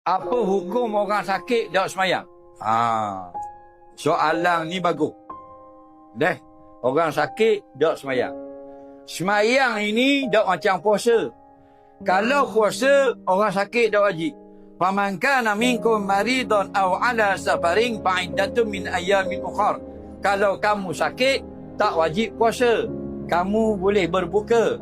Apa hukum orang sakit tak semayang? Soalan ni bagus. Orang sakit tak semayang. Semayang ini tak macam puasa. Kalau puasa, orang sakit tak wajib. Faman kana minkum maridun aw ala safarin fa'iddatun min ayyamin ukhra. Kalau kamu sakit, tak wajib puasa. Kamu boleh berbuka.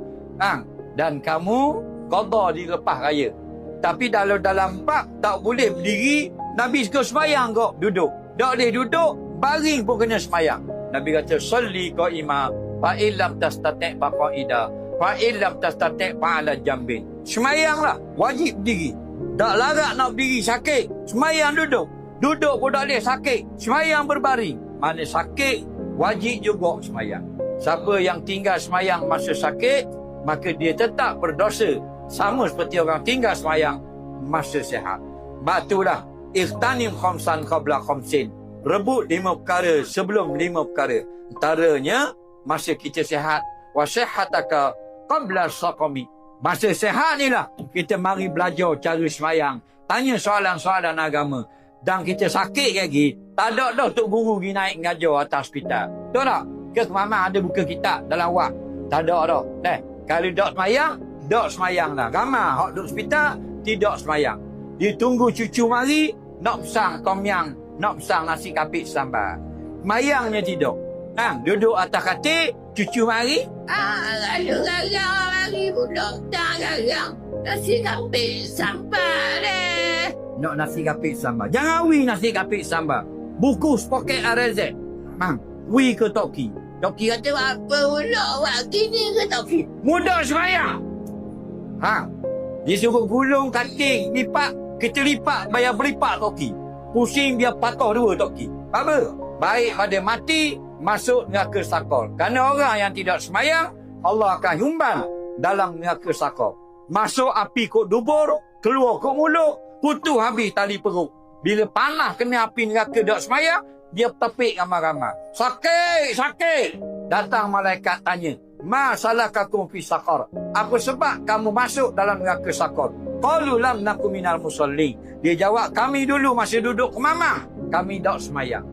Dan kamu qada di lepas raya. Tapi dalam bab tak boleh berdiri, Nabi suka semayang kok duduk. Tak boleh duduk, baring pun kena semayang. Nabi kata, salli qa'ima, fa'illam tastati' faqa'ida, fa'illam tastati' fa'ala jambin. Semayanglah, wajib berdiri. Tak larat nak berdiri sakit, semayang duduk. Duduk pun tak boleh sakit, semayang berbaring. Mana sakit, wajib juga semayang. Siapa yang tinggal semayang masa sakit, maka dia tetap berdosa. Sama seperti orang tinggal semayang masa sihat. Batulah, ikhtanim khamsan qabla khamsin. Rebut 5 perkara sebelum 5 perkara. Antaranya, masa kita sihat. Wa sihataka qabla saqami. Masa sihat ni lah, kita mari belajar cara semayang. Tanya soalan-soalan agama. Dan kita sakit lagi, tak ada dah Tok Guru pergi naik mengajar atas hospital. Tahu tak? Ke Mama ada buka kitab dalam wak. Tak ada dah. Kalau tak semayang, tak semayang lah. Ramai hak duduk hospital, tidak semayang. Dia tunggu cucu mari, nak pesang tom yang, nak pesang nasi kapit sambal. Semayangnya tidak. Duduk atas katil, cucu mari. Garang mari budak tak garang. Nasi kapit sambal Nak nasi kapit sambal. Jangan wi nasi kapit sambal. Bukus poket RZ. Wi ke Toki? Toki kata apa budak buat gini ke Toki? Mudah semayang. Dia suruh gulung kating, lipat. Kita lipat, bayar belipat Toki. Pusing biar patah 2 Toki. Apa? Baik pada mati, masuk neraka sakor. Kerana orang yang tidak semayang, Allah akan humban dalam neraka sakor. Masuk api kok dubur, keluar kok mulut, putus habis tali perut. Bila panah kena api neraka tak semayang, dia tepik ramai-ramai. Sakit! Datang malaikat tanya, ma salakakum fi saqar? Apa sebab kamu masuk dalam neraka sakar? Qalu lam nakum minal musallin. Dia jawab, kami dulu masih duduk ke mamah, kami tak semayang.